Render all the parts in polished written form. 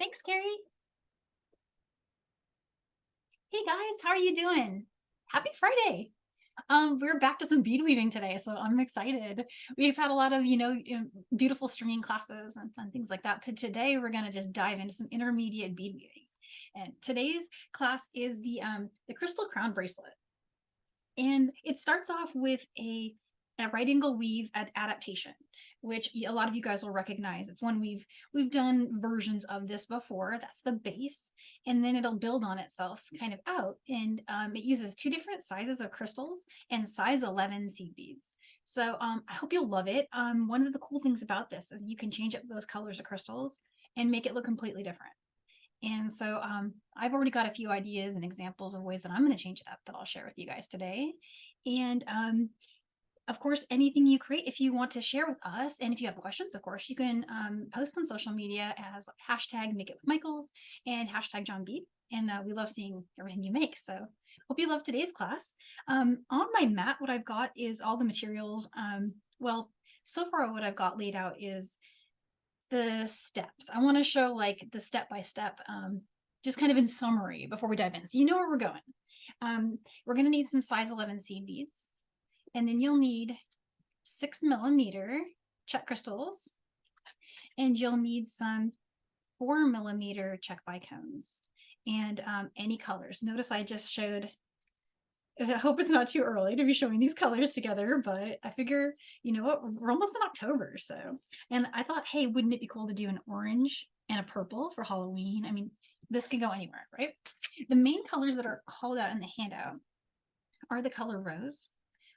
Thanks, Carrie. Hey guys, how are you doing? Happy Friday. We're back to some bead weaving today, so I'm excited. We've had a lot of, beautiful stringing classes and fun things like that. But today we're gonna just dive into some intermediate bead weaving. And today's class is the crystal crown bracelet. And it starts off with a right angle weave adaptation, which a lot of you guys will recognize. It's one we've done versions of this before. That's the base, and then it'll build on itself kind of out. And it uses two different sizes of crystals and size 11 seed beads. So I hope you'll love it. One of the cool things about this is you can change up those colors of crystals and make it look completely different. And so I've already got a few ideas and examples of ways that I'm going to change it up that I'll share with you guys today. And of course, anything you create, if you want to share with us, and if you have questions, of course, you can post on social media as hashtag Make It With Michaels and hashtag John Bead. And we love seeing everything you make. So hope you love today's class. On my mat, what I've got is all the materials. Well, so far what I've got laid out is the steps. I want to show like the step-by-step, just kind of in summary before we dive in. So you know where we're going. We're going to need some size 11 seed beads. And then you'll need 6mm Czech crystals, and you'll need some 4mm Czech bicones, and any colors. Notice I just showed, I hope it's not too early to be showing these colors together, but I figure, you know what, we're almost in October, so. And I thought, hey, wouldn't it be cool to do an orange and a purple for Halloween? I mean, this can go anywhere, right? The main colors that are called out in the handout are the color rose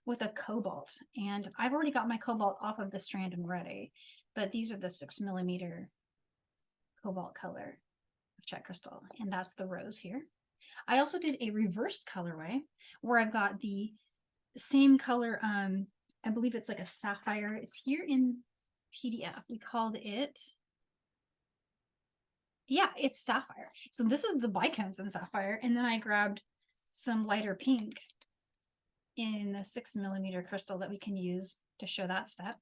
with a cobalt, and I've already got my cobalt off of the strand and ready, but these are the 6mm cobalt color of Czech crystal, and that's the rose here. I also did a reversed colorway where I've got the same color, I believe it's like a sapphire. It's here in PDF. We called it, yeah, it's sapphire. So this is the bicones in sapphire, and then I grabbed some lighter pink in a 6mm crystal that we can use to show that step.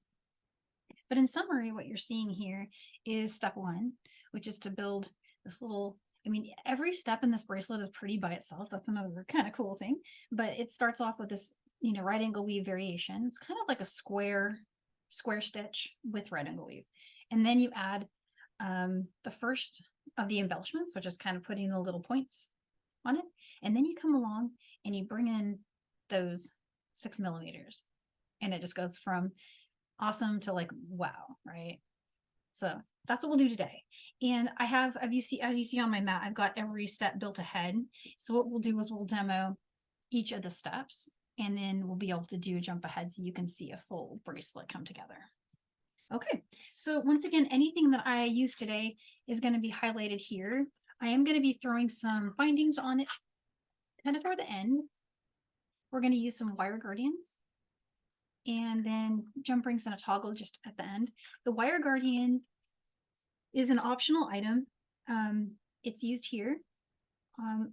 But in summary, what you're seeing here is step one, which is to build this little, I mean, every step in this bracelet is pretty by itself. That's another kind of cool thing. But it starts off with this, right angle weave variation. It's kind of like a square stitch with right angle weave. And then you add the first of the embellishments, which is kind of putting the little points on it. And then you come along and you bring in those 6mm, and it just goes from awesome to like wow, right? So that's what we'll do today. And I have, as you see on my mat, I've got every step built ahead. So what we'll do is we'll demo each of the steps, and then we'll be able to do a jump ahead so you can see a full bracelet come together. Okay, so once again, anything that I use today is going to be highlighted here. I am going to be throwing some bindings on it kind of toward the end. We're going to use some wire guardians, and then jump rings and a toggle just at the end. The wire guardian is an optional item. It's used here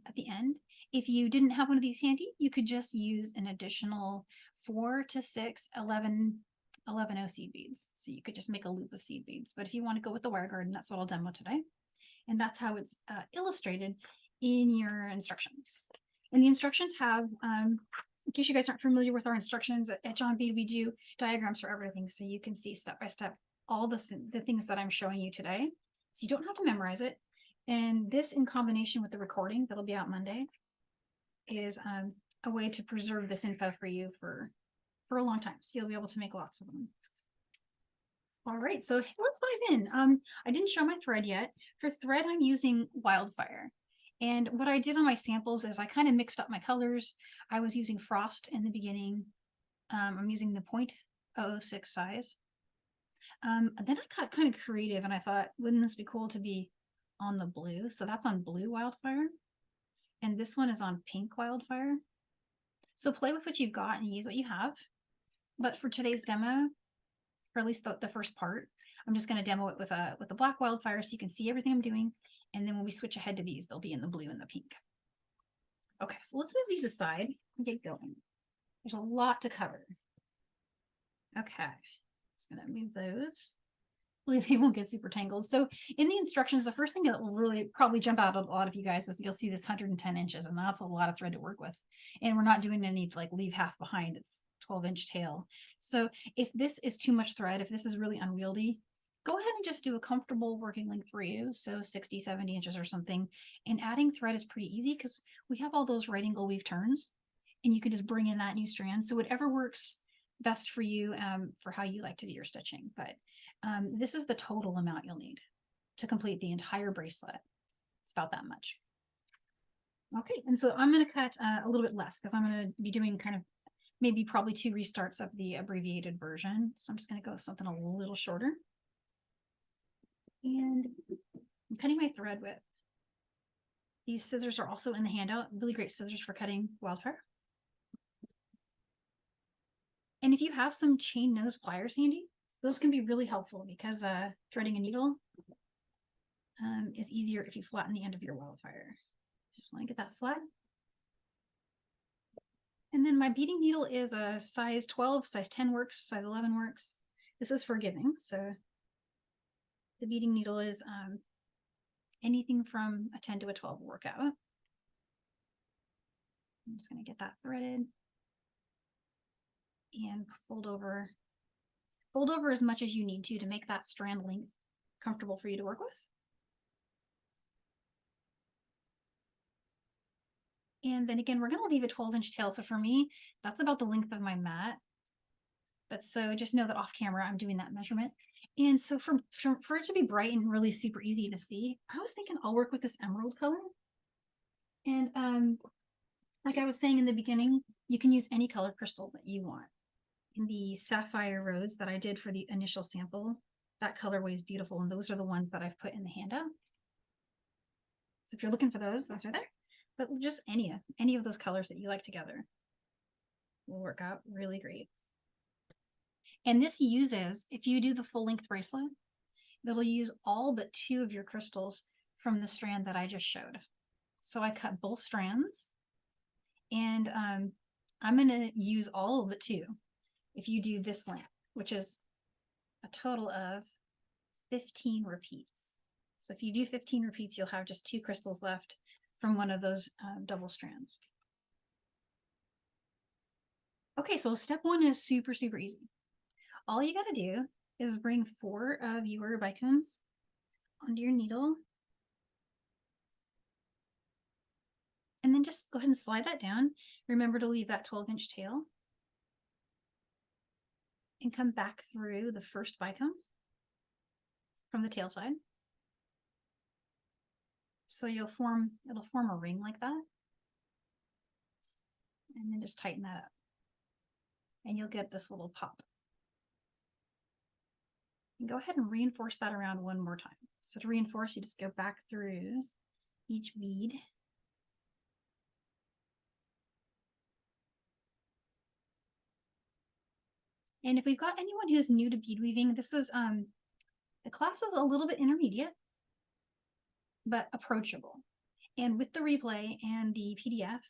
at the end. If you didn't have one of these handy, you could just use an additional 4 to 6 11 seed beads. So you could just make a loop of seed beads. But if you want to go with the wire guardian, that's what I'll demo today. And that's how it's illustrated in your instructions. And the instructions have, in case you guys aren't familiar with our instructions at John Bead, we do diagrams for everything, so you can see step by step all the things that I'm showing you today. So you don't have to memorize it. And this, in combination with the recording that'll be out Monday, is a way to preserve this info for you for a long time. So you'll be able to make lots of them. All right, so let's dive in. I didn't show my thread yet. For thread, I'm using Wildfire. And what I did on my samples is I kind of mixed up my colors. I was using Frost in the beginning. I'm using the 0.006 size. Then I got kind of creative and I thought, wouldn't this be cool to be on the blue? So that's on blue Wildfire. And this one is on pink Wildfire. So play with what you've got and use what you have. But for today's demo, or at least the first part, I'm just going to demo it with a black Wildfire so you can see everything I'm doing. And then when we switch ahead to these, they'll be in the blue and the pink. Okay, so let's move these aside and get going. There's a lot to cover. Okay, just gonna move those they won't get super tangled. So in the instructions, the first thing that will really probably jump out at a lot of you guys is you'll see this 110 inches, and that's a lot of thread to work with. And we're not doing any like leave half behind. It's 12-inch tail. So if this is too much thread, if this is really unwieldy, go ahead and just do a comfortable working length for you. So 60, 70 inches or something. And adding thread is pretty easy because we have all those right angle weave turns, and you can just bring in that new strand. So whatever works best for you for how you like to do your stitching. But this is the total amount you'll need to complete the entire bracelet. It's about that much. Okay, and so I'm going to cut a little bit less because I'm going to be doing kind of maybe probably 2 restarts of the abbreviated version. So I'm just going to go with something a little shorter. And I'm cutting my thread width. These scissors are also in the handout. Really great scissors for cutting Wildfire. And if you have some chain nose pliers handy, those can be really helpful because threading a needle is easier if you flatten the end of your Wildfire. Just want to get that flat. And then my beading needle is a size 12, size 10 works, size 11 works. This is forgiving, so the beading needle is anything from a 10 to a 12 will work out. I'm just going to get that threaded and fold over as much as you need to make that strand length comfortable for you to work with. And then again, we're going to leave a 12-inch tail. So for me, that's about the length of my mat. But so just know that off camera, I'm doing that measurement. And so for it to be bright and really super easy to see, I was thinking I'll work with this emerald color. And like I was saying in the beginning, you can use any color crystal that you want. In the Sapphire rose that I did for the initial sample, that colorway is beautiful, and those are the ones that I've put in the handout. So if you're looking for those are there. But just any of those colors that you like together will work out really great. And this uses, if you do the full length bracelet, it'll use all but 2 of your crystals from the strand that I just showed. So I cut both strands, and I'm going to use all but 2. If you do this length, which is a total of 15 repeats. So if you do 15 repeats, you'll have just 2 crystals left from one of those double strands. Okay, so step 1 is super, super easy. All you got to do is bring 4 of your bicones onto your needle. And then just go ahead and slide that down. Remember to leave that 12-inch tail. And come back through the first bicone from the tail side. So it'll form a ring like that. And then just tighten that up. And you'll get this little pop. And go ahead and reinforce that around one more time. So to reinforce, you just go back through each bead. And if we've got anyone who's new to bead weaving, this is the class is a little bit intermediate, but approachable. And with the replay and the PDF,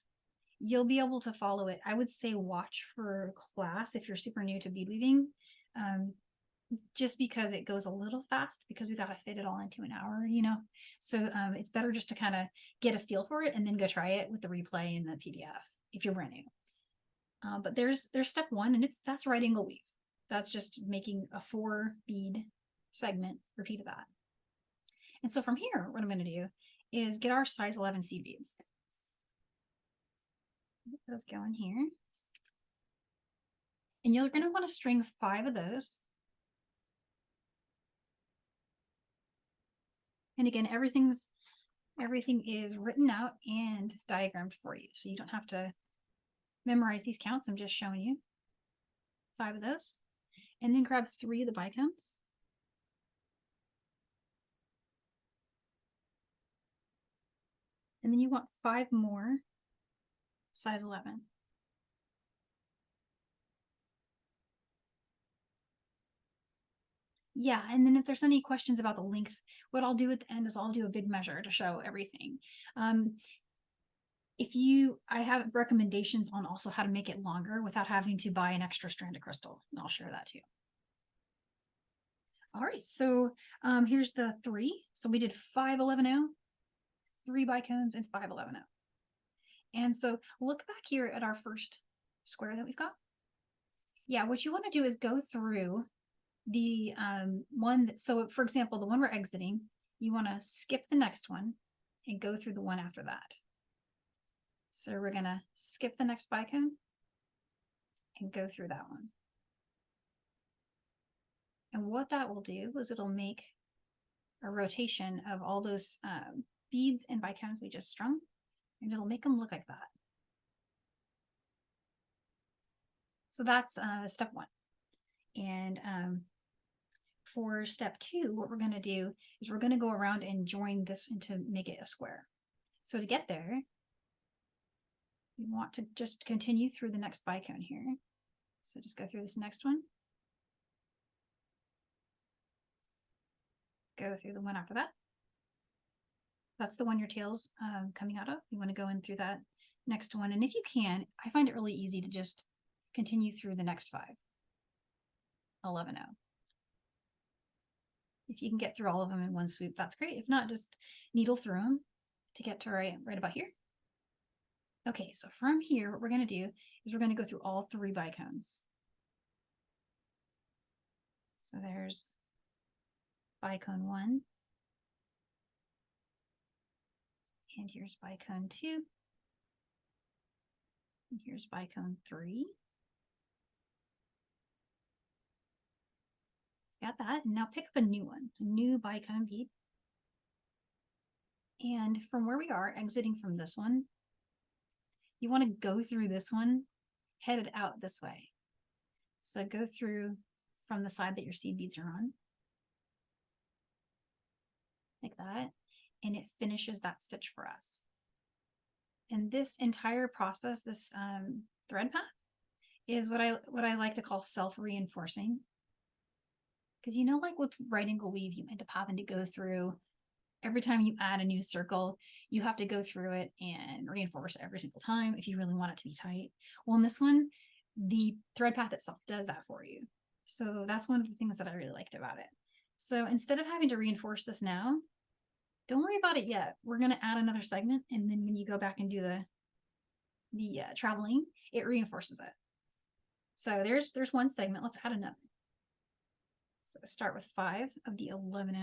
you'll be able to follow it. I would say watch for class if you're super new to bead weaving, just because it goes a little fast because we got to fit it all into an hour, you know. So it's better just to kind of get a feel for it and then go try it with the replay and the PDF if you're brand new. But there's step 1, and that's right angle weave. That's just making a 4 bead segment, repeat of that. And so from here, what I'm going to do is get our size 11 seed beads. Get those going here. And you're going to want to string 5 of those. And again, everything is written out and diagrammed for you. So you don't have to memorize these counts. I'm just showing you 5 of those. And then grab 3 of the bicones. And then you want 5 more size 11. Yeah, and then if there's any questions about the length, what I'll do at the end is I'll do a big measure to show everything. I have recommendations on also how to make it longer without having to buy an extra strand of crystal, and I'll share that too. All right, so here's the 3. So we did 5 11-0, 3 bicones, and 5 11-0. And so look back here at our first square that we've got. Yeah, what you want to do is go through the one that, so for example, the one we're exiting, you want to skip the next one and go through the one after that. So we're going to skip the next bicone and go through that one. And what that will do is it'll make a rotation of all those beads and bicones we just strung, and it'll make them look like that. So that's step 1. And for step 2, what we're going to do is we're going to go around and join this and to make it a square. So to get there, you want to just continue through the next bicone here. So just go through this next one. Go through the one after that. That's the one your tail's coming out of. You want to go in through that next one. And if you can, I find it really easy to just continue through the next 5. 11-0. If you can get through all of them in one swoop, that's great. If not, just needle through them to get to right about here. Okay, so from here, what we're going to do is we're going to go through all 3 bicones. So there's bicone 1. And here's bicone 2. And here's bicone 3. Got that. And now pick up a new one, a new bicone bead. And from where we are, exiting from this one, you want to go through this one, headed out this way. So go through from the side that your seed beads are on, like that, and it finishes that stitch for us. And this entire process, this thread path, is what I like to call self-reinforcing. Because you know, like with right angle weave, you end up having to go through, every time you add a new circle, you have to go through it and reinforce every single time if you really want it to be tight. Well, in this one, the thread path itself does that for you. So that's one of the things that I really liked about it. So instead of having to reinforce this now, don't worry about it yet. We're going to add another segment, and then when you go back and do the traveling, it reinforces it. So there's one segment. Let's add another. So start with 5 of the 11-0.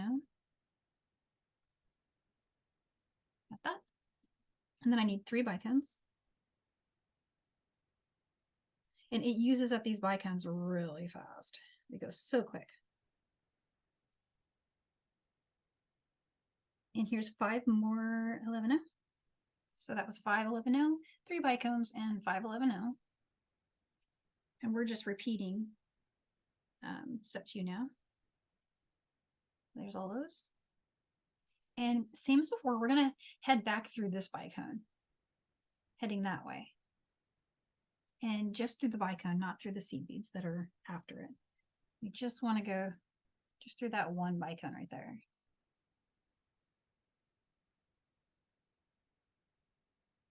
Got that. And then I need 3 bicones. And it uses up these bicones really fast. They go so quick. And here's 5 more 11-0. So that was 5 11-0, 3 bicones, and 5 11-0. And we're just repeating step 2 now. There's all those. And same as before, we're going to head back through this bicone, heading that way. And just through the bicone, not through the seed beads that are after it. We just want to go just through that one bicone right there.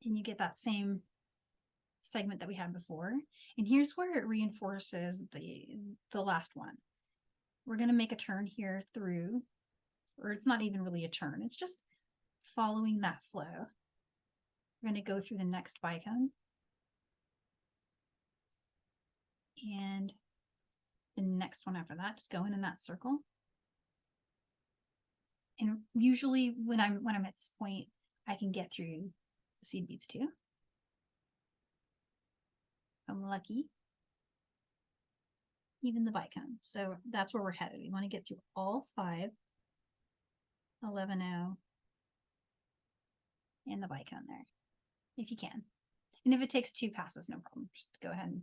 And you get that same segment that we had before. And here's where it reinforces the last one. We're going to make a turn here through, or it's not even really a turn, it's just following that flow. We're going to go through the next bicone. And the next one after that, just going in that circle. And usually when I'm at this point, I can get through the seed beads too. If I'm lucky. Even the bicone. So that's where we're headed. We want to get through all 5 11-0 and the bicone there, if you can. And if it takes 2 passes, no problem. Just go ahead and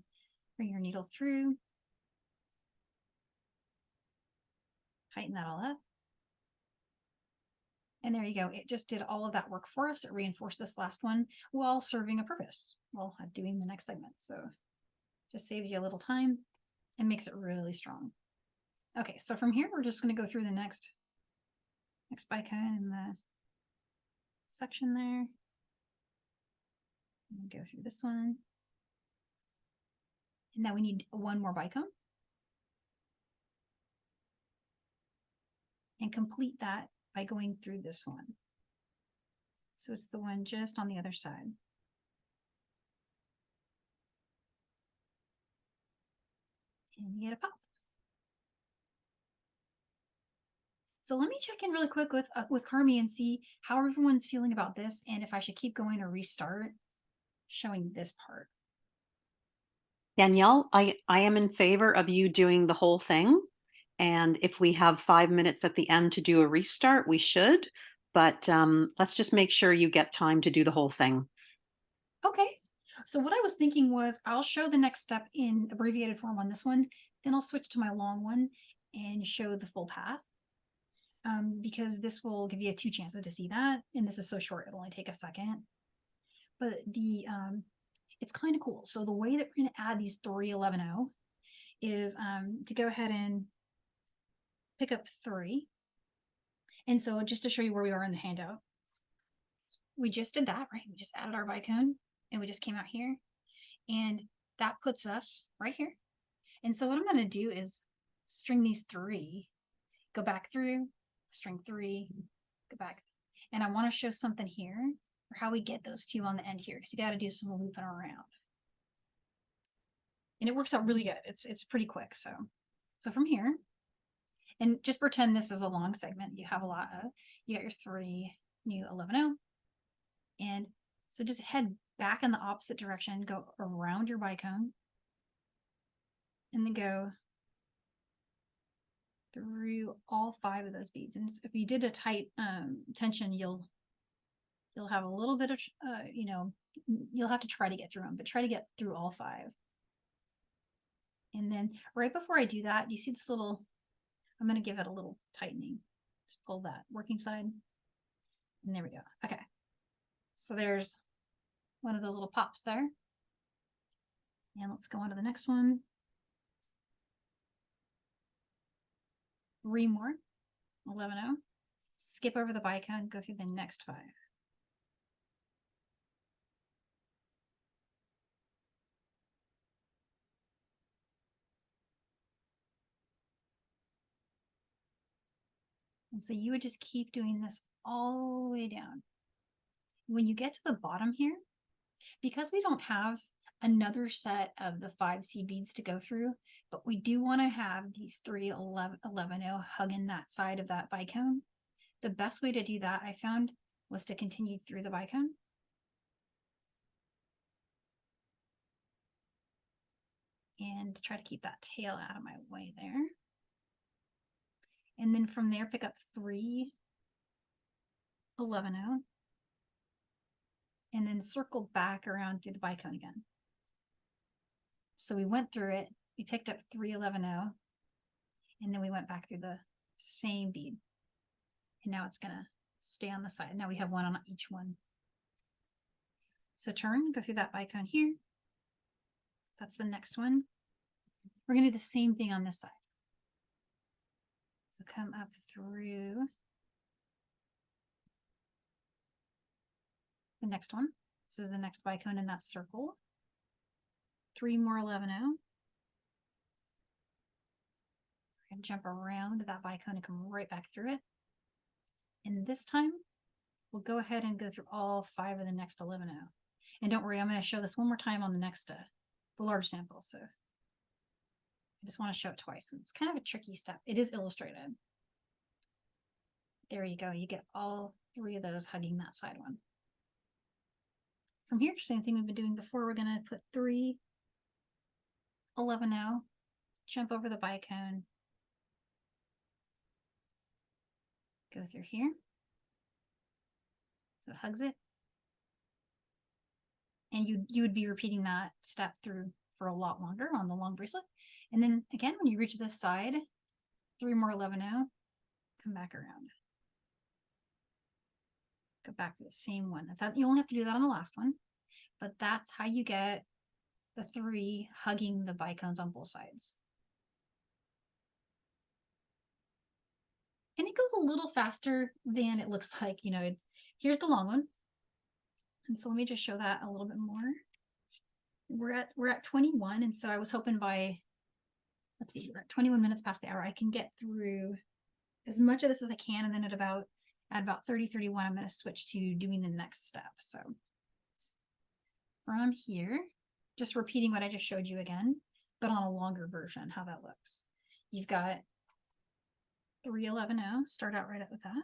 bring your needle through. Tighten that all up. And there you go. It just did all of that work for us. It reinforced this last one while serving a purpose, while doing the next segment. So just saves you a little time and makes it really strong. Okay, so from here, we're just going to go through the next bicone in the section there. And go through this one. And now we need one more bicone. and complete that by going through this one. So it's the one just on the other side. And you get a pop. So let me check in really quick with Carmi and see how everyone's feeling about this and if I should keep going or restart showing this part. Danielle, I am in favor of you doing the whole thing. And if we have 5 minutes at the end to do a restart, we should. But let's just make sure you get time to do the whole thing. Okay. So what I was thinking was I'll show the next step in abbreviated form on this one, then I'll switch to my long one and show the full path. Because this will give you 2 chances to see that. And this is so short, it'll only take a second. But it's kind of cool. So the way that we're going to add these 311 is to go ahead and pick up 3. And so just to show you where we are in the handout, we just did that, right? We just added our bicone and we just came out here and that puts us right here. And so what I'm going to do is string these 3, go back through, string 3, go back. And I want to show something here for how we get those 2 on the end here, because you got to do some looping around. And it works out really good. It's pretty quick. So from here, and just pretend this is a long segment. You have a lot of, you got your 3 new 11 and so just head back in the opposite direction, go around your bicone, and then go through all 5 of those beads. And if you did a tight tension, you'll have a little bit of you'll have to try to get through them, but try to get through all 5. And then right before I do that, you see this little, I'm going to give it a little tightening. Just pull that working side, and there we go. Okay, so there's one of those little pops there. And let's go on to the next one. 3 more 11 skip over the bicone, go through the next 5. And so you would just keep doing this all the way down. When you get to the bottom here, because we don't have another set of the 5C beads to go through, but we do want to have these 311 hugging that side of that bicone. The best way to do that, I found, was to continue through the bicone. And try to keep that tail out of my way there. And then from there, pick up 311 and then circle back around through the bicone again. So we went through it, we picked up 311 and then we went back through the same bead. And now it's gonna stay on the side. Now we have 1 on each one. So turn, go through that bicone here. That's the next one. We're gonna do the same thing on this side. So come up through the next one. This is the next bicone in that circle. 3 more 11 We're gonna jump around that bicone and come right back through it. And this time, we'll go ahead and go through all 5 of the next 11 And don't worry, I'm going to show this one more time on the next, the large sample. So I just want to show it twice. It's kind of a tricky step. It is illustrated. There you go. You get all 3 of those hugging that side one. From here, same thing we've been doing before. We're going to put 311 jump over the bicone, go through here. So it hugs it. And you would be repeating that step through for a lot longer on the long bracelet. And then again, when you reach this side, 3 more 11 come back around. Go back to the same one. You only have to do that on the last one, but that's how you get the 3 hugging the bicones on both sides. And it goes a little faster than it looks like, here's the long one. And so let me just show that a little bit more. We're at 21. And so I was hoping by, let's see, we're at 21 minutes past the hour, I can get through as much of this as I can, and then at about 30, 31, I'm going to switch to doing the next step. So from here, just repeating what I just showed you again, but on a longer version, how that looks. You've got 311 start out right up with that.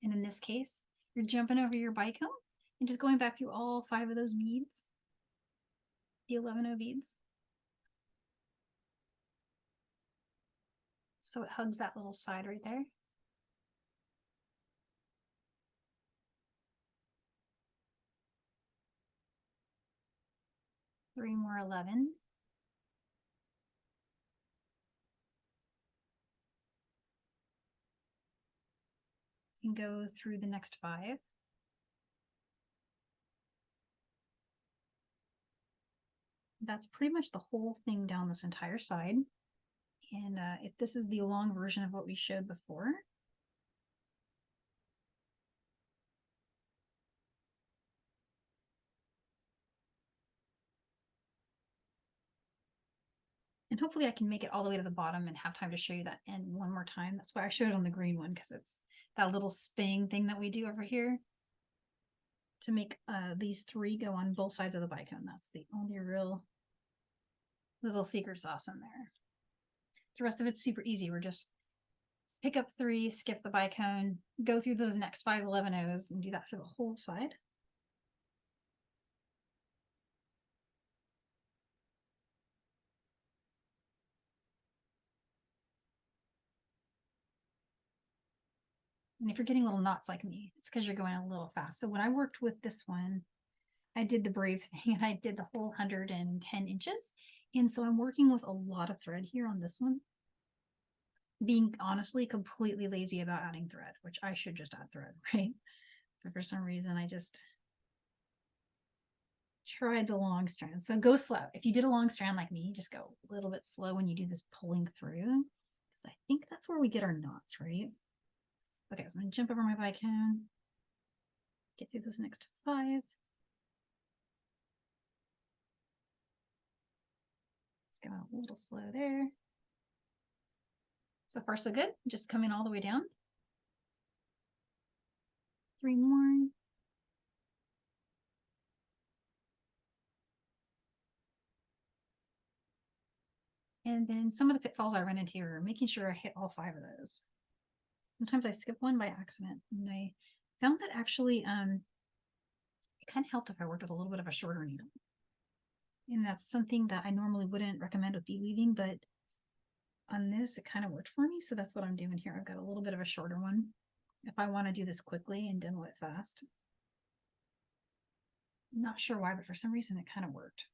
And in this case, you're jumping over your bicone and just going back through all 5 of those beads, the 11 beads. So it hugs that little side right there. Three more 11. And go through the next 5. That's pretty much the whole thing down this entire side. And if this is the long version of what we showed before. And hopefully I can make it all the way to the bottom and have time to show you that end one more time. That's why I showed it on the green one, because it's that little spinning thing that we do over here to make these 3 go on both sides of the bicone. That's the only real little secret sauce in there. The rest of it's super easy. We're just pick up 3, skip the bicone, go through those next 5 11-Os and do that for the whole side. And if you're getting little knots like me, it's because you're going a little fast. So when I worked with this one, I did the brave thing and I did the whole 110 inches. And so I'm working with a lot of thread here on this one. Being honestly completely lazy about adding thread, which I should just add thread, right? But for some reason, I just tried the long strand. So go slow. If you did a long strand like me, just go a little bit slow when you do this pulling through. Because I think that's where we get our knots, right? Okay, so I'm gonna jump over my bicone, get through this next 5. Let's go a little slow there. So far, so good. Just coming all the way down. 3 more. And then some of the pitfalls I run into are making sure I hit all 5 of those. Sometimes I skip one by accident, and I found that actually it kind of helped if I worked with a little bit of a shorter needle. And that's something that I normally wouldn't recommend with bead weaving, but on this it kind of worked for me. So that's what I'm doing here. I've got a little bit of a shorter one if I want to do this quickly and demo it fast. I'm not sure why, but for some reason it kind of worked.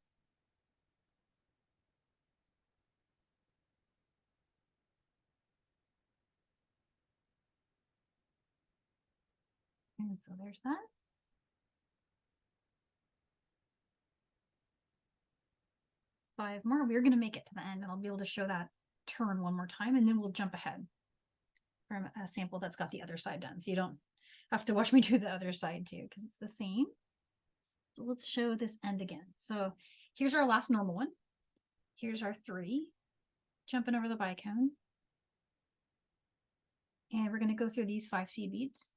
And so there's that. Five more. We're going to make it to the end, and I'll be able to show that turn one more time, and then we'll jump ahead from a sample that's got the other side done. So you don't have to watch me do the other side too, because it's the same. So let's show this end again. So here's our last normal one. Here's our 3, jumping over the bicone. And we're going to go through these 5 seed beads.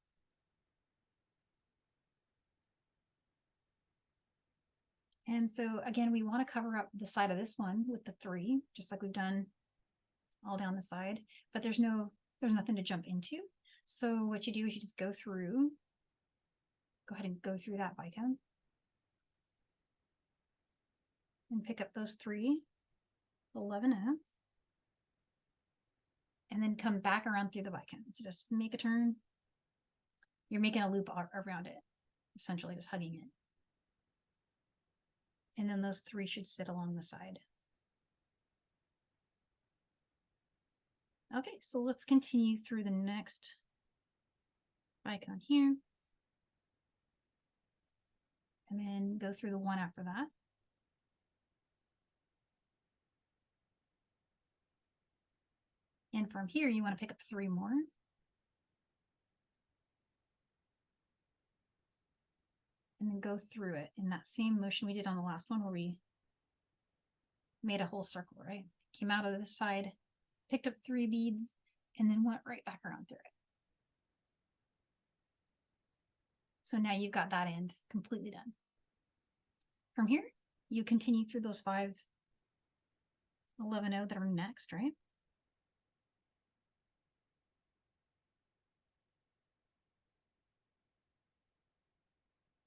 And so again, we want to cover up the side of this one with the 3, just like we've done all down the side, but there's nothing to jump into. So what you do is you just go ahead and go through that bicone and pick up those 3 11 and then come back around through the bicone. So just make a turn. You're making a loop around it, essentially just hugging it. And then those 3 should sit along the side. Okay, so let's continue through the next bicone here. And then go through the one after that. And from here, you want to pick up 3 more. And then go through it in that same motion we did on the last one, where we made a whole circle, right? Came out of this side, picked up 3 beads, and then went right back around through it. So now you've got that end completely done. From here, you continue through those 5 11-0 that are next, right?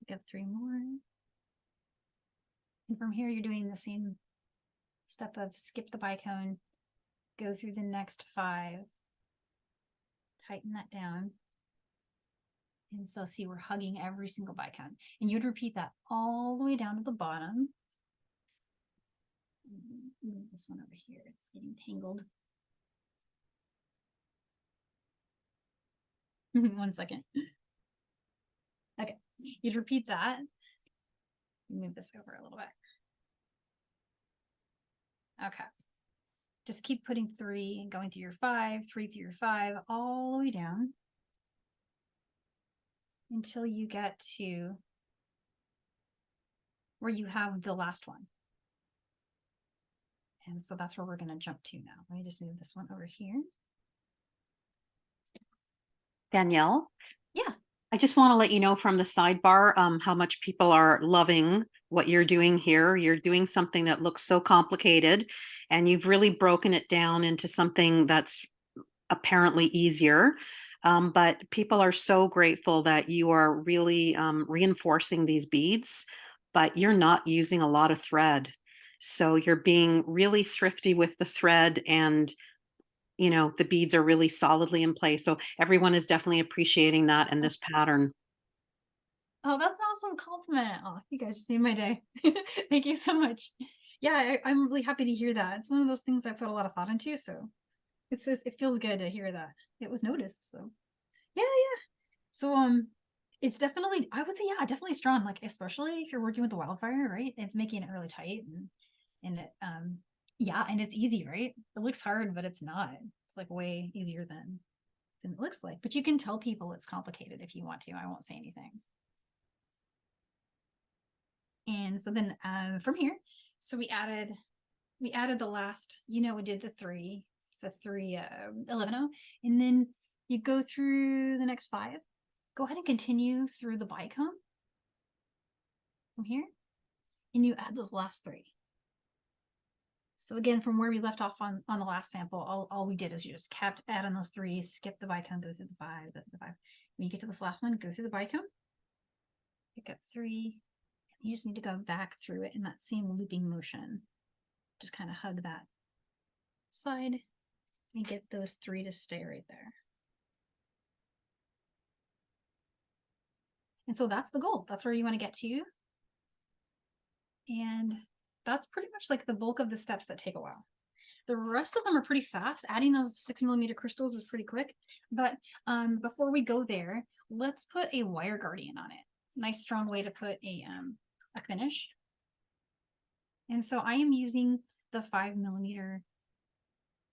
Pick up 3 more. And from here, you're doing the same step of skip the bicone, go through the next 5, tighten that down. And so see, we're hugging every single bicone. And you'd repeat that all the way down to the bottom. Move this one over here. It's getting tangled. 1 second. Okay, you'd repeat that. Move this over a little bit. Okay. Just keep putting 3 and going through your 5, 3 through your 5, all the way down until you get to where you have the last one. And so that's where we're going to jump to now. Let me just move this one over here. Danielle? Yeah. I just want to let you know from the sidebar how much people are loving what you're doing here. You're doing something that looks so complicated, and you've really broken it down into something that's apparently easier. But people are so grateful that you are really reinforcing these beads, but you're not using a lot of thread. So you're being really thrifty with the thread, and you know, the beads are really solidly in place. So everyone is definitely appreciating that and this pattern. Oh, that's an awesome compliment. Oh, you guys just made my day. Thank you so much. Yeah, I'm really happy to hear that. It's one of those things I put a lot of thought into, so it's just, it feels good to hear that it was noticed. So yeah. So it's definitely, I would say, yeah, definitely strong. Like especially if you're working with the Wildfire, right? It's making it really tight and it yeah, and it's easy, right? It looks hard, but it's not. It's like way easier than it looks like. But you can tell people it's complicated if you want to. I won't say anything. And so then from here, so we added the last, you know, we did the 3, so 3 11-0, and then you go through the next 5. Go ahead and continue through the bicone from here, and you add those last 3. So again, from where we left off on the last sample, all we did is you just kept adding those 3, skip the bicone, go through the 5, the 5. When you get to this last one, go through the bicone, pick up 3, and you just need to go back through it in that same looping motion. Just kind of hug that side and get those 3 to stay right there. And so that's the goal. That's where you want to get to. And that's pretty much like the bulk of the steps that take a while. The rest of them are pretty fast. Adding those 6mm crystals is pretty quick. But before we go there, let's put a wire guardian on it. Nice strong way to put a finish. And so I am using the 5mm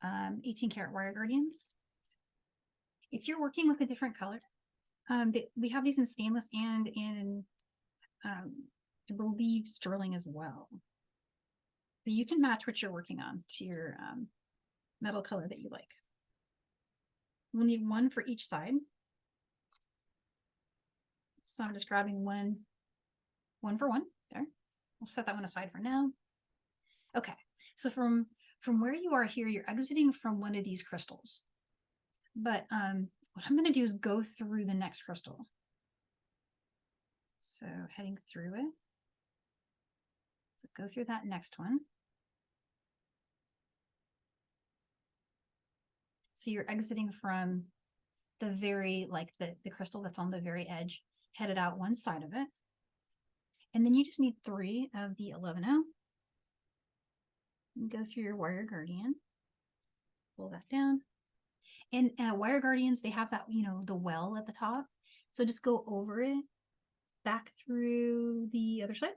18-karat wire guardians. If you're working with a different color, we have these in stainless and in I believe sterling as well. So you can match what you're working on to your metal color that you like. We'll need 1 for each side. So I'm just grabbing one for 1 there. We'll set that one aside for now. Okay, so from where you are here, you're exiting from one of these crystals. But what I'm going to do is go through the next crystal. So heading through it. So go through that next one. So you're exiting from the very, like the crystal that's on the very edge, headed out one side of it. And then you just need 3 of the 11-0. Go through your wire guardian, pull that down. And wire guardians, they have that, you know, the well at the top. So just go over it, back through the other side,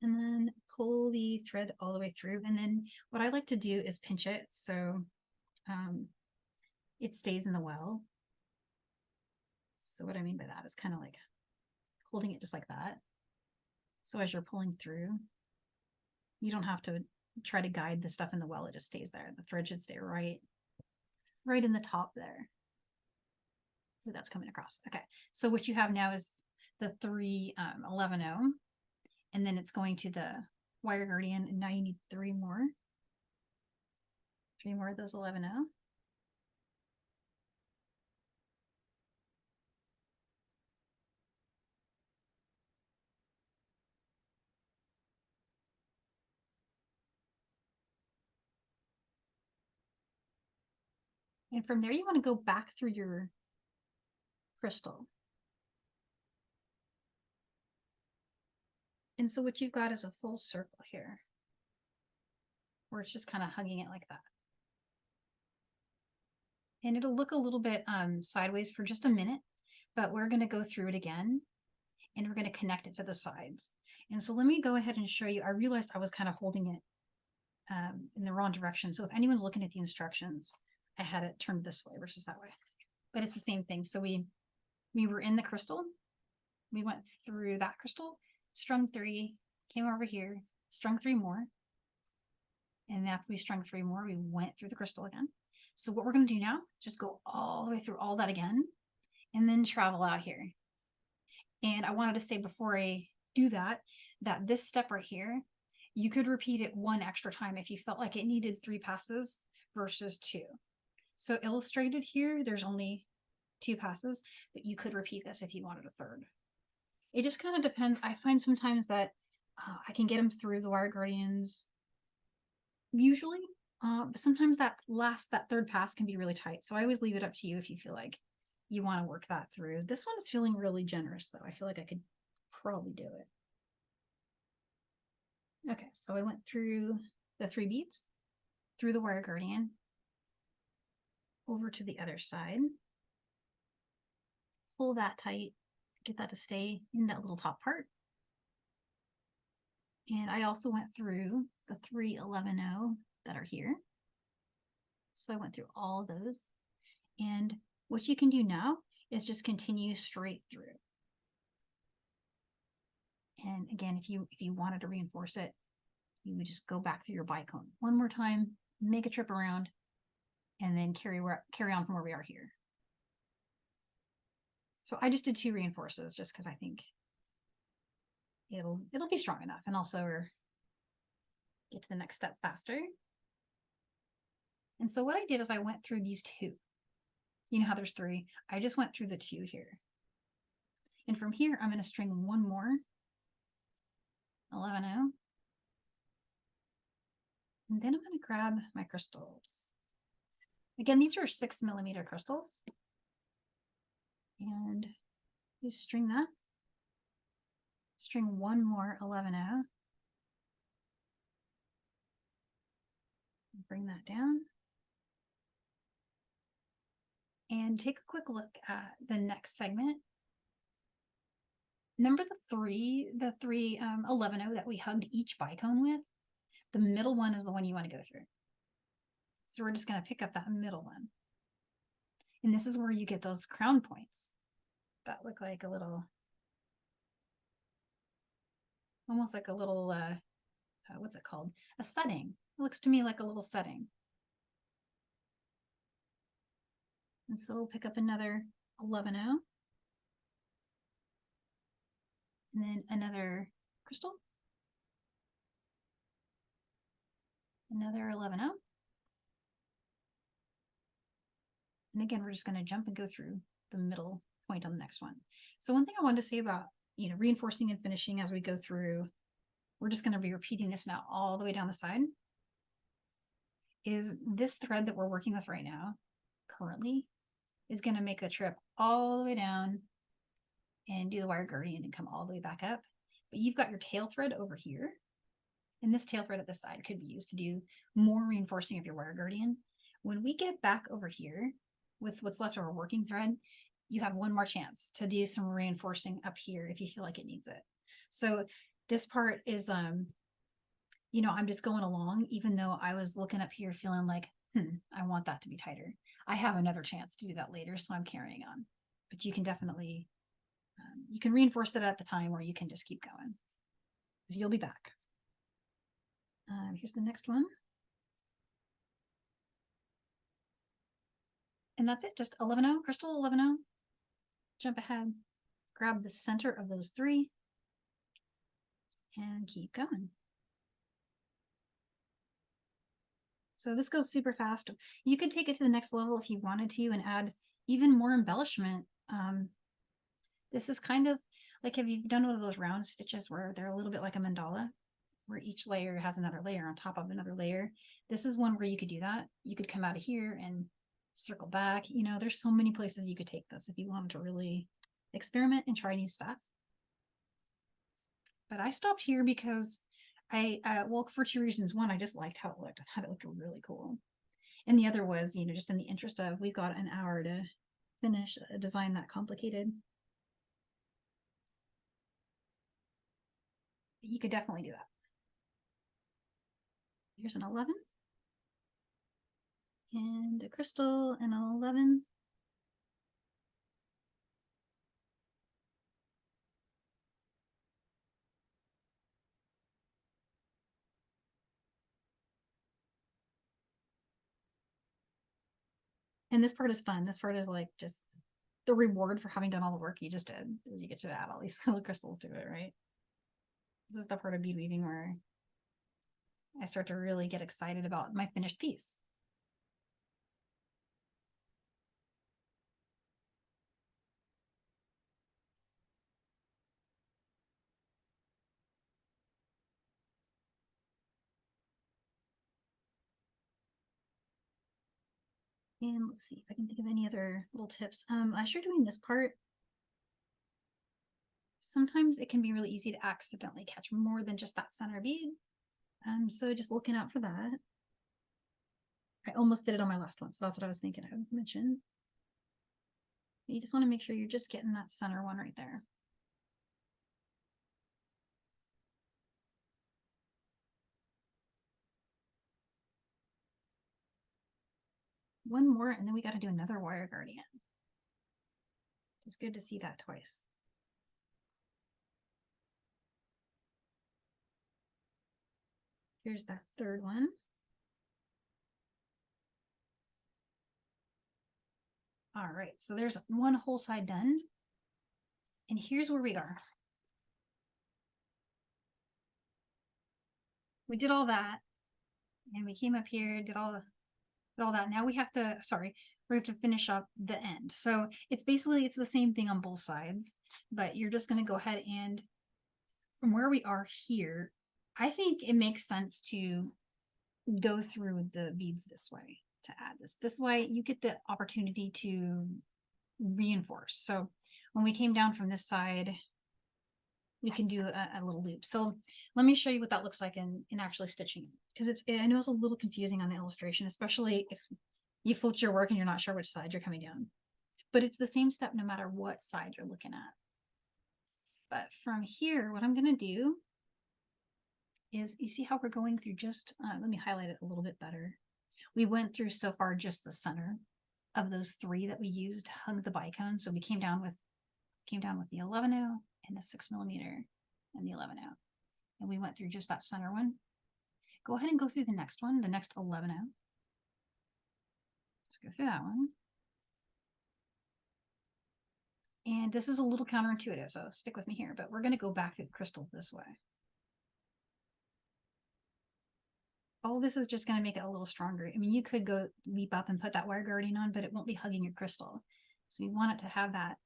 and then pull the thread all the way through. And then what I like to do is pinch it so it stays in the well. So what I mean by that is kind of like holding it just like that. So as you're pulling through, you don't have to try to guide the stuff in the well, it just stays there. The thread should stay right in the top there. So that's coming across. Okay, so what you have now is the 311 and then it's going to the wire guardian, and now you need three more of those 11. And from there, you want to go back through your crystal. And so what you've got is a full circle here, where it's just kind of hugging it like that. And it'll look a little bit sideways for just a minute, but we're going to go through it again, and we're going to connect it to the sides. And so let me go ahead and show you. I realized I was kind of holding it in the wrong direction. So if anyone's looking at the instructions, I had it turned this way versus that way, but it's the same thing. So we were in the crystal, we went through that crystal, strung 3, came over here, strung 3 more, and after we strung 3 more, we went through the crystal again. So what we're going to do now, just go all the way through all that again, and then travel out here. And I wanted to say before I do that, that this step right here, you could repeat it 1 extra time if you felt like it needed 3 passes versus 2. So illustrated here, there's only 2 passes, but you could repeat this if you wanted a 3rd. It just kind of depends. I find sometimes that I can get them through the wire guardians usually, but sometimes that 3rd pass can be really tight. So I always leave it up to you if you feel like you want to work that through. This one is feeling really generous though. I feel like I could probably do it. Okay, so I went through the 3 beads, through the wire guardian, over to the other side, pull that tight, get that to stay in that little top part. And I also went through the 311 that are here. So I went through all of those. And what you can do now is just continue straight through. And again, if you wanted to reinforce it, you would just go back through your bicone 1 more time, make a trip around, and then carry on from where we are here. So I just did 2 reinforces just because I think it'll be strong enough, and also get to the next step faster. And so what I did is I went through these 2. You know how there's 3? I just went through the 2 here. And from here, I'm going to string 1 more 11. And then I'm going to grab my crystals. Again, these are 6mm crystals. And you string that. String 1 more 11. Bring that down. And take a quick look at the next segment. Remember the 311 that we hugged each bicone with? The middle one is the one you want to go through. So we're just going to pick up that middle one. And this is where you get those crown points that look like a little, almost like a little, what's it called? A setting. It looks to me like a little setting. And so we'll pick up another 11. And then another crystal. Another 11. And again, we're just going to jump and go through the middle point on the next one. So one thing I wanted to say about, reinforcing and finishing as we go through, we're just going to be repeating this now all the way down the side, is this thread that we're working with right now, currently, is going to make the trip all the way down and do the wire guardian and come all the way back up. But you've got your tail thread over here, and this tail thread at this side could be used to do more reinforcing of your wire guardian. When we get back over here with what's left of our working thread, you have 1 more chance to do some reinforcing up here if you feel like it needs it. So this part is, I'm just going along, even though I was looking up here feeling like, I want that to be tighter. I have another chance to do that later, so I'm carrying on. But you can definitely, you can reinforce it at the time, or you can just keep going, because you'll be back. Here's the next one. And that's it, just 11-0, crystal 11-0. Jump ahead, grab the center of those three, and keep going. So this goes super fast. You could take it to the next level if you wanted to and add even more embellishment. This is kind of like, have you done one of those round stitches where they're a little bit like a mandala, where each layer has another layer on top of another layer? This is one where you could do that. You could come out of here and circle back. You know, there's so many places you could take this if you wanted to really experiment and try new stuff. But I stopped here because well, for two reasons. One, I just liked how it looked. I thought it looked really cool. And the other was, you know, just in the interest of, we've got an hour to finish a design that complicated. You could definitely do that. Here's an 11. And a crystal and an 11. And this part is fun. This part is like just the reward for having done all the work you just did, is you get to add all these little crystals to it, right? This is the part of bead weaving where I start to really get excited about my finished piece. And let's see if I can think of any other little tips. As you're doing this part, sometimes it can be really easy to accidentally catch more than just that center bead. So just looking out for that. I almost did it on my last one, so that's what I was thinking I would mention. You just want to make sure you're just getting that center one right there. One more, and then we got to do another wire guardian. It's good to see that twice. Here's that third one. All right, so there's one whole side done. And here's where we are. We did all that, and we came up here, did all that. Now we have to, we have to finish up the end. So it's basically, it's the same thing on both sides, but you're just going to go ahead and, from where we are here, I think it makes sense to go through the beads this way, to add this way. You get the opportunity to reinforce. So when we came down from this side, we can do a little loop. So let me show you what that looks like in actually stitching, because I know it's a little confusing on the illustration, especially if you flip your work and you're not sure which side you're coming down. But it's the same step no matter what side you're looking at. But from here, what I'm going to do is, you see how we're going through just, let me highlight it a little bit better. We went through so far just the center of those three that we used to hug the bicone. So we came down with the 11-0 and the 6mm and the 11-0. And we went through just that center one. Go ahead and go through the next one, the next 11-0. Let's go through that one. And this is a little counterintuitive, so stick with me here, but we're going to go back through the crystal this way. Oh, this is just going to make it a little stronger. I mean, you could go leap up and put that wire guarding on, but it won't be hugging your crystal. So you want it to have that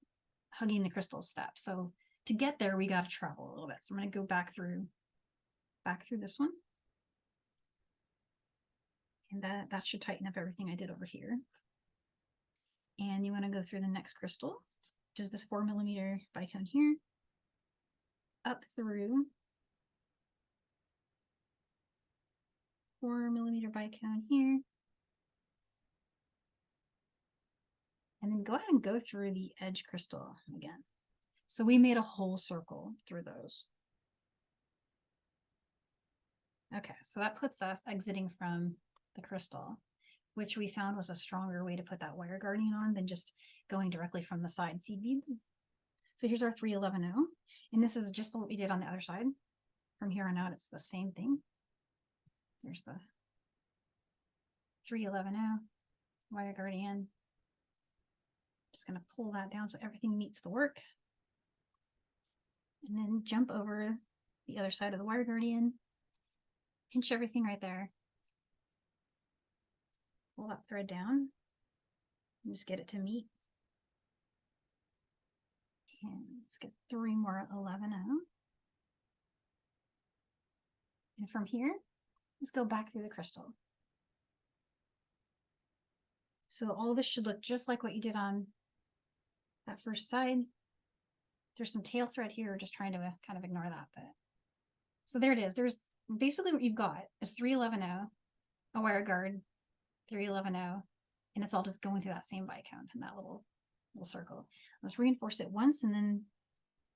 hugging the crystal step. So to get there, we got to travel a little bit. So I'm going to go back through this one. And that should tighten up everything I did over here. And you want to go through the next crystal, which is this 4mm bicone here, up through 4mm bicone here, and then go ahead and go through the edge crystal again. So we made a whole circle through those. Okay, so that puts us exiting from the crystal, which we found was a stronger way to put that wire guarding on than just going directly from the side seed beads. So here's our 3-11-0, and this is just what we did on the other side. From here on out, it's the same thing. There's the 3110 wire guardian. Just going to pull that down so everything meets the work. And then jump over the other side of the wire guardian. Pinch everything right there. Pull that thread down. And just get it to meet. And let's get 3 more 11-0. And from here, let's go back through the crystal. So all this should look just like what you did on that first side. There's some tail thread here. We're just trying to kind of ignore that. But so there it is. There's basically what you've got is 311-0, a wire guard, 311-0, and it's all just going through that same bicone in that little circle. Let's reinforce it once, and then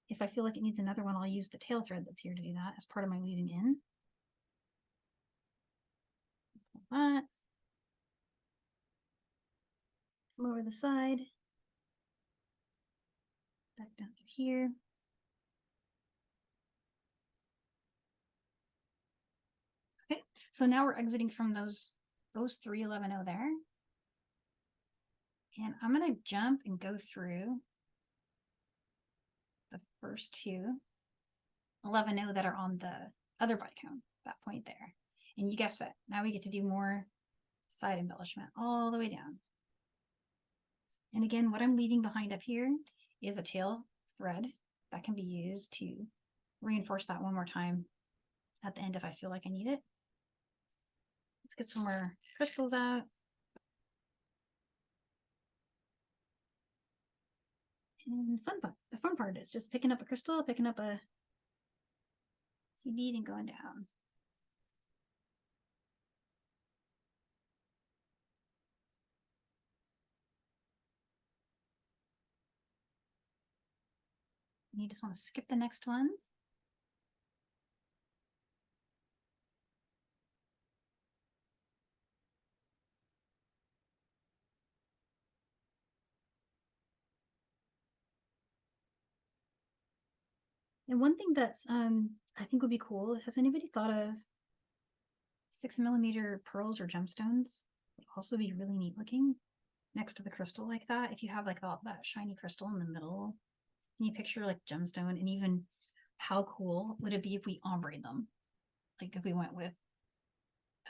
if I feel like it needs another one, I'll use the tail thread that's here to do that as part of my weaving in. Pull that. Come over the side. Back down through here. Okay, so now we're exiting from those 311-0 there. And I'm going to jump and go through the first 2 11-0 that are on the other bicone, that point there. And you guessed it. Now we get to do more side embellishment all the way down. And again, what I'm leaving behind up here is a tail thread that can be used to reinforce that one more time at the end if I feel like I need it. Let's get some more crystals out. And the fun part is just picking up a crystal, picking up a seed bead and going down. And you just want to skip the next one. And one thing that's I think would be cool, has anybody thought of 6mm pearls or gemstones? Would also be really neat looking next to the crystal like that. If you have like that shiny crystal in the middle, can you picture like gemstone? And even how cool would it be if we ombre them? Like if we went with,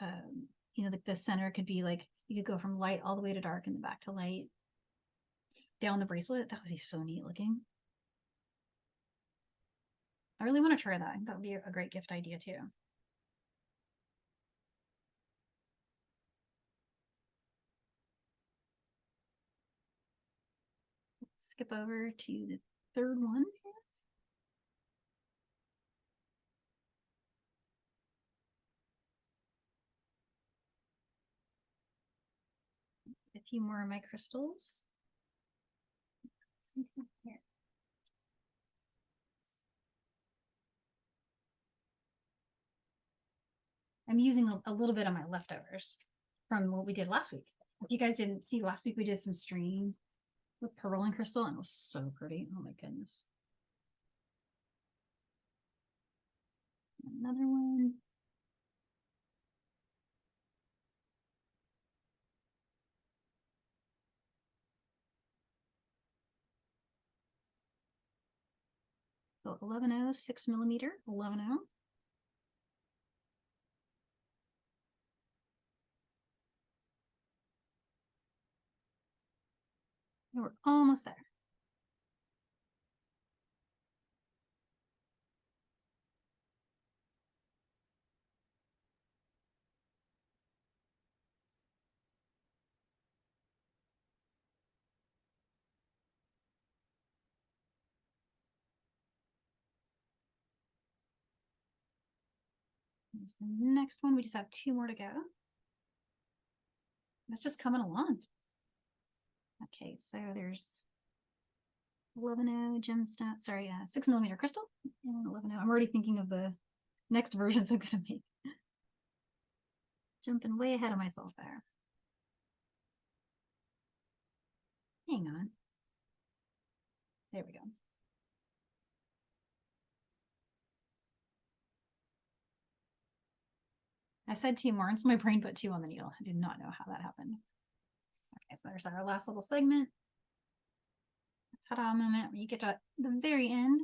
you know, like the center could be like, you could go from light all the way to dark and then back to light down the bracelet. That would be so neat looking. I really want to try that. I think that would be a great gift idea too. Let's skip over to the third one here. A few more of my crystals. Here. I'm using a little bit of my leftovers from what we did last week. If you guys didn't see, last week we did some string with pearl and crystal, and it was so pretty. Oh my goodness. Another one. So 11-0, 6mm, 11-0. And we're almost there. Here's the next one. We just have 2 more to go. That's just coming along. Okay, so there's 11-0 gemstone, sorry, 6mm crystal and 11-0. I'm already thinking of the next versions I'm gonna make. Jumping way ahead of myself there. Hang on. There we go. I said 2 more, and so my brain put 2 on the needle. I did not know how that happened. Okay, so there's our last little segment. Ta-da moment where you get to the very end.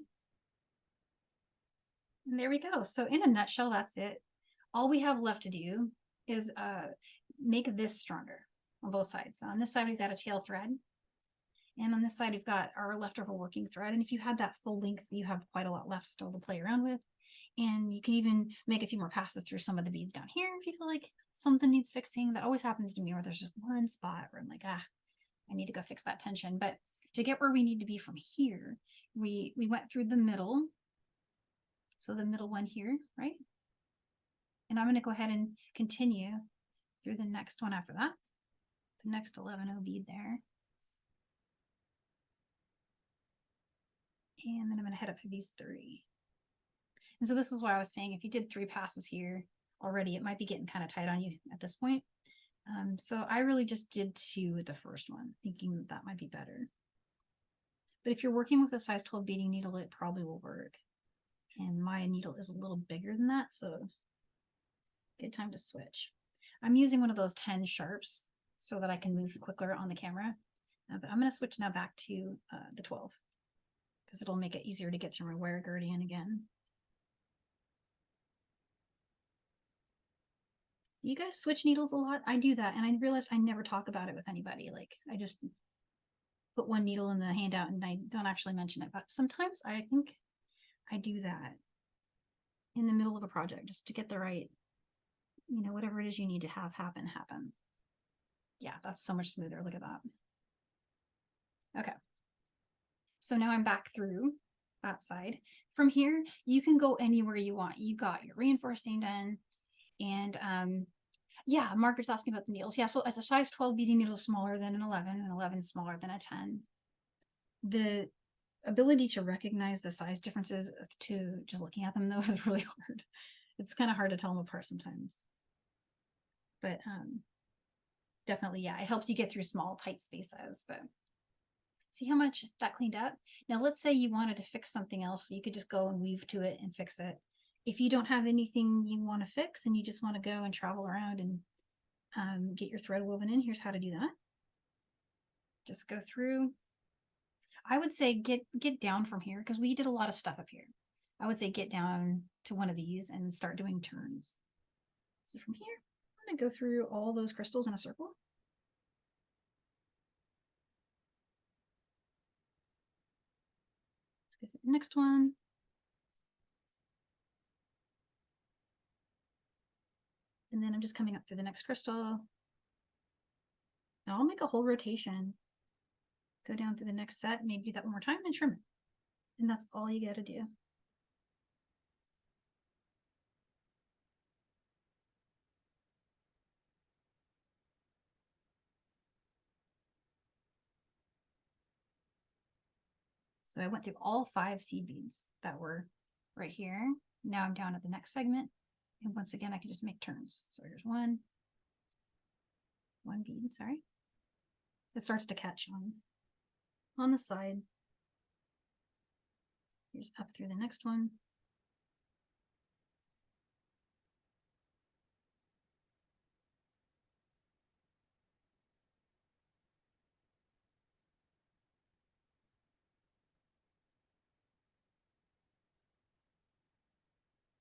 And there we go. So in a nutshell, that's it. All we have left to do is make this stronger on both sides. So on this side, we've got a tail thread. And on this side, we've got our leftover working thread. And if you had that full length, you have quite a lot left still to play around with. And you can even make a few more passes through some of the beads down here if you feel like something needs fixing. That always happens to me where there's just one spot where I'm like, I need to go fix that tension. But to get where we need to be from here, we went through the middle. So the middle one here, right? And I'm going to go ahead and continue through the next one after that. The next 11-0 bead there. And then I'm going to head up through these 3. And so this was why I was saying if you did 3 passes here already, it might be getting kind of tight on you at this point. So I really just did 2 with the first one, thinking that might be better. But if you're working with a size 12 beading needle, it probably will work. And my needle is a little bigger than that, so good time to switch. I'm using one of those 10 sharps so that I can move quicker on the camera. But I'm going to switch now back to the 12 because it'll make it easier to get through my wire gradient again. You guys switch needles a lot? I do that, and I realize I never talk about it with anybody. Like, I just put one needle in the handout and I don't actually mention it. But sometimes I think I do that in the middle of a project just to get the right, you know, whatever it is you need to have happen. Yeah, that's so much smoother. Look at that. Okay. So now I'm back through that side. From here, you can go anywhere you want. You got your reinforcing done. And yeah, Margaret's asking about the needles. Yeah, so as a size 12 beading needle is smaller than an 11, and 11 is smaller than a 10. The ability to recognize the size differences to just looking at them though is really hard. It's kind of hard to tell them apart sometimes. But definitely, yeah, it helps you get through small, tight spaces. But see how much that cleaned up? Now, let's say you wanted to fix something else. So you could just go and weave to it and fix it. If you don't have anything you want to fix and you just want to go and travel around and get your thread woven in, here's how to do that. Just go through. I would say get down from here because we did a lot of stuff up here. I would say get down to one of these and start doing turns. So from here, I'm going to go through all those crystals in a circle. Let's go through the next one. And then I'm just coming up through the next crystal. Now I'll make a whole rotation. Go down through the next set, maybe do that one more time and trim it. And that's all you got to do. So I went through all 5 seed beads that were right here. Now I'm down at the next segment. And once again, I can just make turns. So here's one bead, sorry. It starts to catch on the side. Here's up through the next one.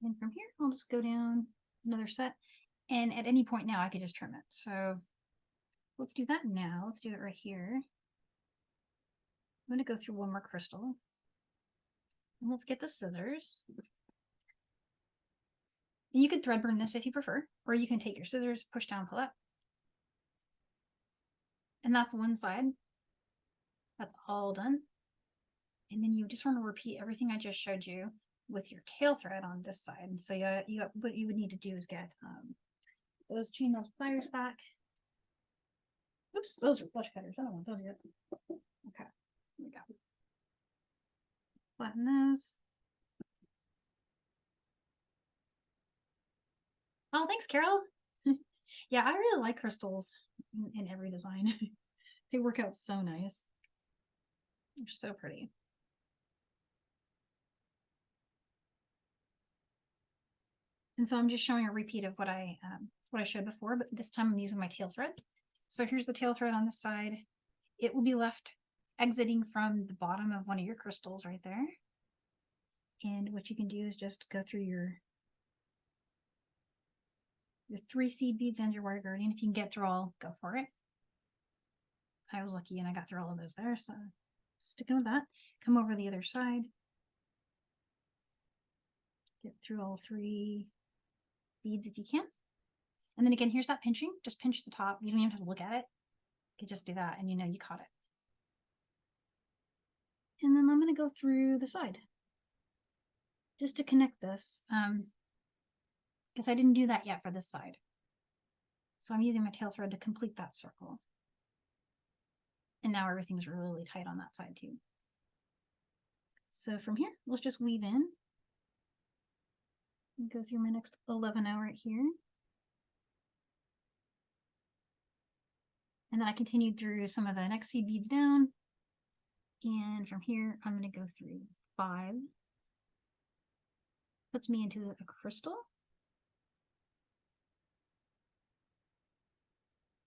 And from here, I'll just go down another set. And at any point now, I could just trim it. So let's do that now. Let's do it right here. I'm going to go through one more crystal. And let's get the scissors. And you could thread burn this if you prefer, or you can take your scissors, push down, pull up. And that's one side. That's all done. And then you just want to repeat everything I just showed you with your tail thread on this side. And so what you would need to do is get those chainmail pliers back. Oops, those are flush cutters. I don't want those yet. Okay, here we go. Flatten those. Oh, thanks, Carol. Yeah, I really like crystals in every design. They work out so nice. They're so pretty. And so I'm just showing a repeat of what I showed before, but this time I'm using my tail thread. So here's the tail thread on this side. It will be left exiting from the bottom of one of your crystals right there. And what you can do is just go through your 3 seed beads and your wire guardian. If you can get through all, go for it. I was lucky and I got through all of those there, so sticking with that. Come over the other side. Get through all 3 beads if you can. And then again, here's that pinching. Just pinch the top. You don't even have to look at it. You can just do that and you know you caught it. And then I'm going to go through the side just to connect this, because I didn't do that yet for this side. So I'm using my tail thread to complete that circle. And now everything's really tight on that side too. So from here, let's just weave in and go through my next 11 hour right here. And then I continued through some of the next seed beads down. And from here, I'm going to go through 5. Puts me into a crystal.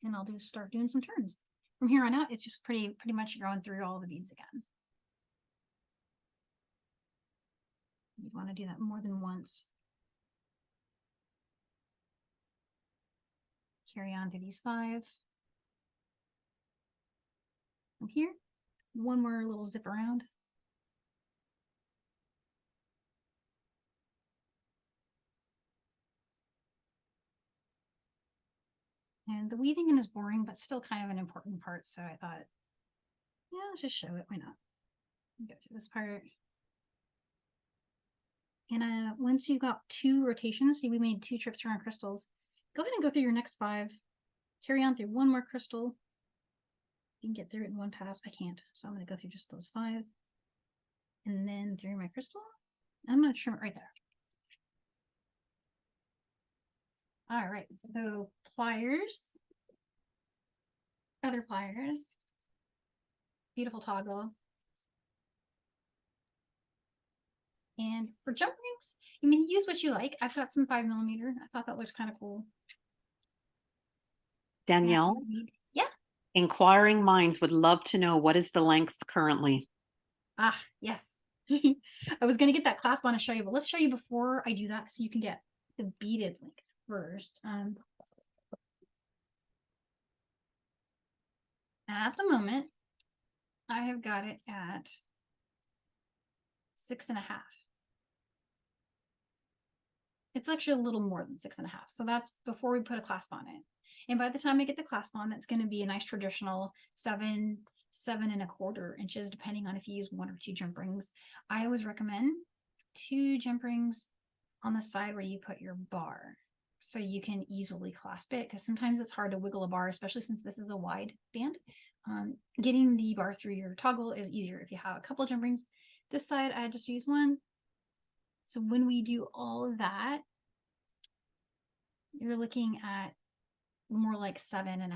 And I'll start doing some turns. From here on out, it's just pretty much going through all the beads again. You want to do that more than once. Carry on through these 5. From here, one more little zip around. And the weaving in is boring, but still kind of an important part. So I thought, yeah, let's just show it. Why not? Go through this part. And once you've got 2 rotations, see we made 2 trips around crystals, go ahead and go through your next 5. Carry on through 1 more crystal. You can get through it in 1 pass. I can't. So I'm going to go through just those 5. And then through my crystal. I'm going to trim it right there. All right, so pliers, other pliers, beautiful toggle. And for jump rings, you mean use what you like. I've got some 5mm. I thought that looks kind of cool. Danielle? Yeah. Inquiring minds would love to know, what is the length currently? Ah, yes. I was going to get that clasp on to show you, but let's show you before I do that so you can get the beaded length first. At the moment, I have got it at 6.5. It's actually a little more than 6.5. So that's before we put a clasp on it. And by the time I get the clasp on, it's going to be a nice traditional 7.25 inches, depending on if you use 1 or 2 jump rings. I always recommend 2 jump rings on the side where you put your bar, so you can easily clasp it, because sometimes it's hard to wiggle a bar, especially since this is a wide band. Getting the bar through your toggle is easier if you have a couple jump rings. This side, I just use 1. So when we do all of that, you're looking at more like 7.5.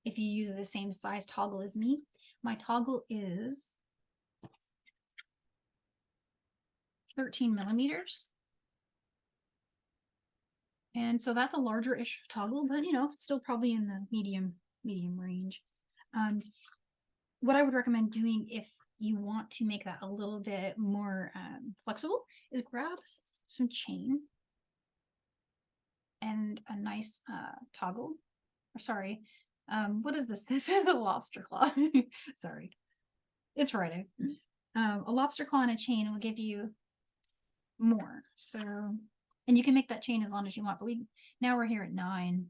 If you use the same size toggle as me, my toggle is 13mm. And so that's a larger-ish toggle, but you know, still probably in the medium range. What I would recommend doing if you want to make that a little bit more flexible is grab some chain and a nice toggle. Or sorry, what is this? This is a lobster claw. Sorry, it's Friday. A lobster claw and a chain will give you more. So, and you can make that chain as long as you want, but now we're here at 9.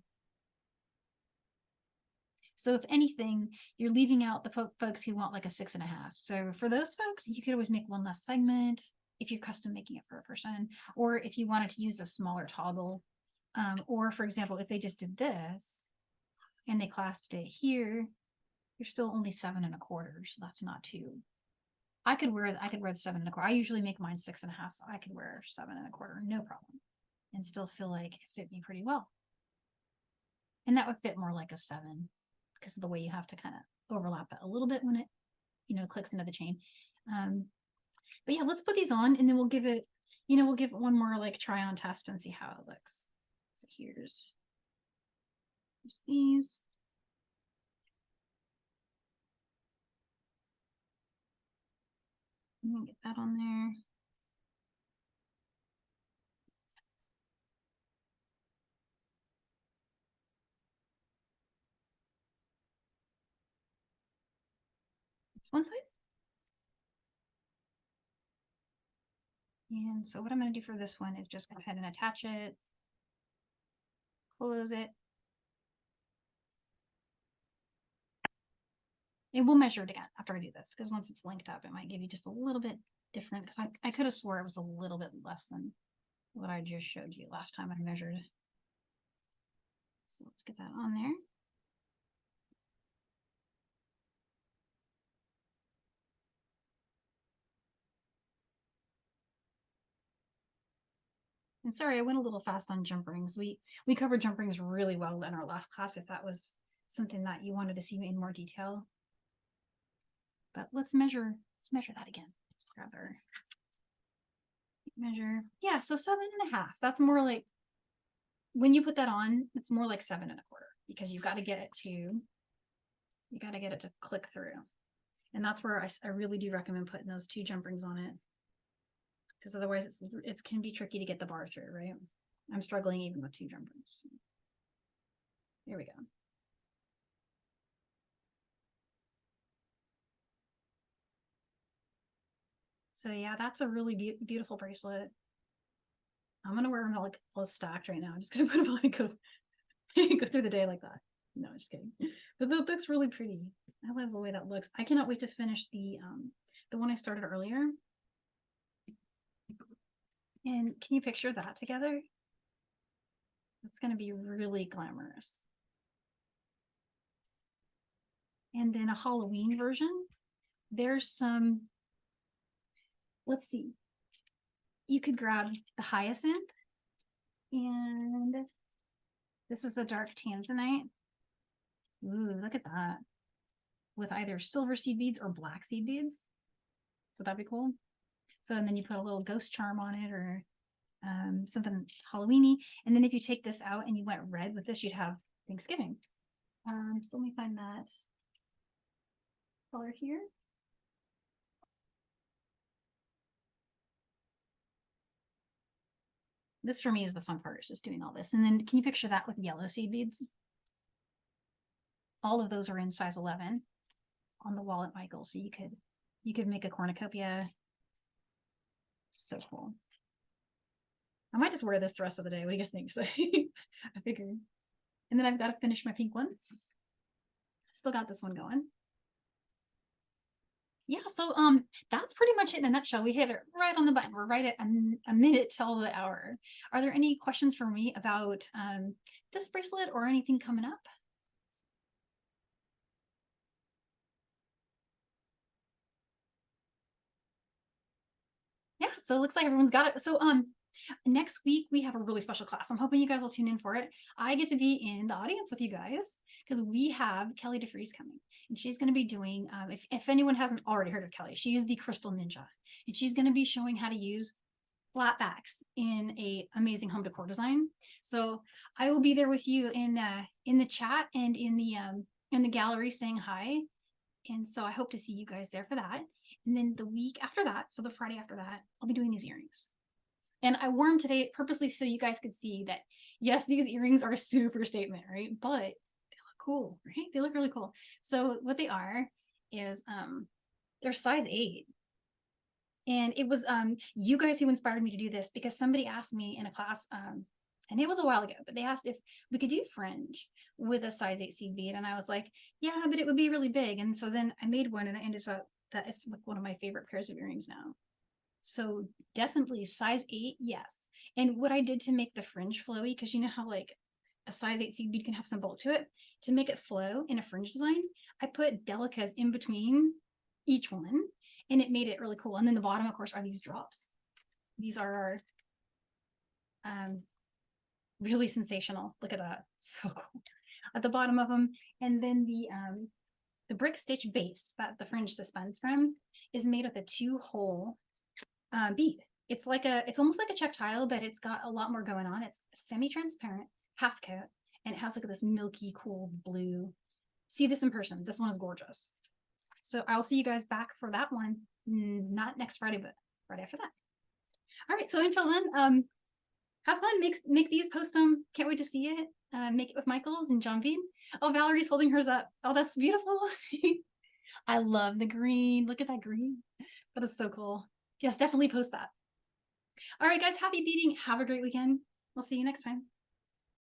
So if anything, you're leaving out the folks who want like a 6.5. So for those folks, you could always make 1 less segment if you're custom making it for a person, or if you wanted to use a smaller toggle, or for example, if they just did this and they clasped it here, you're still only 7.25. So that's not too. I could wear the 7.25. I usually make mine 6.5, so I could wear 7.25, no problem, and still feel like it fit me pretty well. And that would fit more like a 7, because of the way you have to kind of overlap it a little bit when it, you know, clicks into the chain. But yeah, let's put these on, and then we'll give it, you know, we'll give it one more like try on test and see how it looks. So here's these. I'm gonna get that on there. It's one side. And so what I'm going to do for this one is just go ahead and attach it, close it. And we'll measure it again after I do this, because once it's linked up, it might give you just a little bit different, because I could have swore it was a little bit less than what I just showed you last time I measured. So let's get that on there. And sorry, I went a little fast on jump rings. We covered jump rings really well in our last class, if that was something that you wanted to see in more detail. But let's measure that again. Let's grab our measure. Yeah, so 7.5. That's more like, when you put that on, it's more like 7.25, because you got to get it to click through. And that's where I really do recommend putting those 2 jump rings on it, because otherwise it can be tricky to get the bar through, right? I'm struggling even with 2 jump rings. There we go. So yeah, that's a really beautiful bracelet. I'm gonna wear them like all stacked right now. I'm just gonna put them on and go through the day like that. No, just kidding. But that looks really pretty. I love the way that looks. I cannot wait to finish the one I started earlier. And can you picture that together? It's gonna be really glamorous. And then a Halloween version. There's some, let's see. You could grab the hyacinth, and this is a dark tanzanite. Ooh, look at that. With either silver seed beads or black seed beads. Would that be cool? So, and then you put a little ghost charm on it, or something Halloweeny. And then if you take this out and you went red with this, you'd have Thanksgiving. So let me find that color here. This for me is the fun part, is just doing all this. And then can you picture that with yellow seed beads? All of those are in size 11 on the wall at Michael. So you could make a cornucopia. So cool. I might just wear this the rest of the day. What do you guys think? So I figured. And then I've got to finish my pink one. Still got this one going. Yeah, so that's pretty much it in a nutshell. We hit it right on the button. We're right at a minute till the hour. Are there any questions for me about this bracelet or anything coming up? Yeah, so it looks like everyone's got it. So next week we have a really special class. I'm hoping you guys will tune in for it. I get to be in the audience with you guys because we have Kelly DeFries coming, and she's going to be doing, if anyone hasn't already heard of Kelly, she's the Crystal Ninja, and she's going to be showing how to use flat backs in a amazing home decor design. So I will be there with you in the chat and in the gallery saying hi. And so I hope to see you guys there for that. And then the week after that, so the Friday after that, I'll be doing these earrings. And I wore them today purposely so you guys could see that, yes, these earrings are a super statement, right? But they look cool, right? They look really cool. So what they are is they're size 8. And it was you guys who inspired me to do this, because somebody asked me in a class, and it was a while ago, but they asked if we could do fringe with a size 8 seed bead. And I was like, yeah, but it would be really big. And so then I made one, and it ended up that it's like one of my favorite pairs of earrings now. So definitely size 8, yes. And what I did to make the fringe flowy, because you know how like a size 8 seed bead can have some bulk to it, to make it flow in a fringe design, I put delicas in between each one, and it made it really cool. And then the bottom, of course, are these drops. These are our really sensational. Look at that, so cool at the bottom of them. And then the brick stitch base that the fringe suspends from is made with a 2-hole bead. It's like it's almost like a Czech tile, but it's got a lot more going on. It's semi-transparent, half coat, and it has like this milky, cool blue. See this in person. This one is gorgeous. So I'll see you guys back for that one. Not next Friday, but Friday after that. All right. So until then, have fun. Make these, post them. Can't wait to see it. Make it with Michael's and John Bean. Oh, Valerie's holding hers up. Oh, that's beautiful. I love the green. Look at that green. That is so cool. Yes, definitely post that. All right, guys. Happy beading. Have a great weekend. We'll see you next time.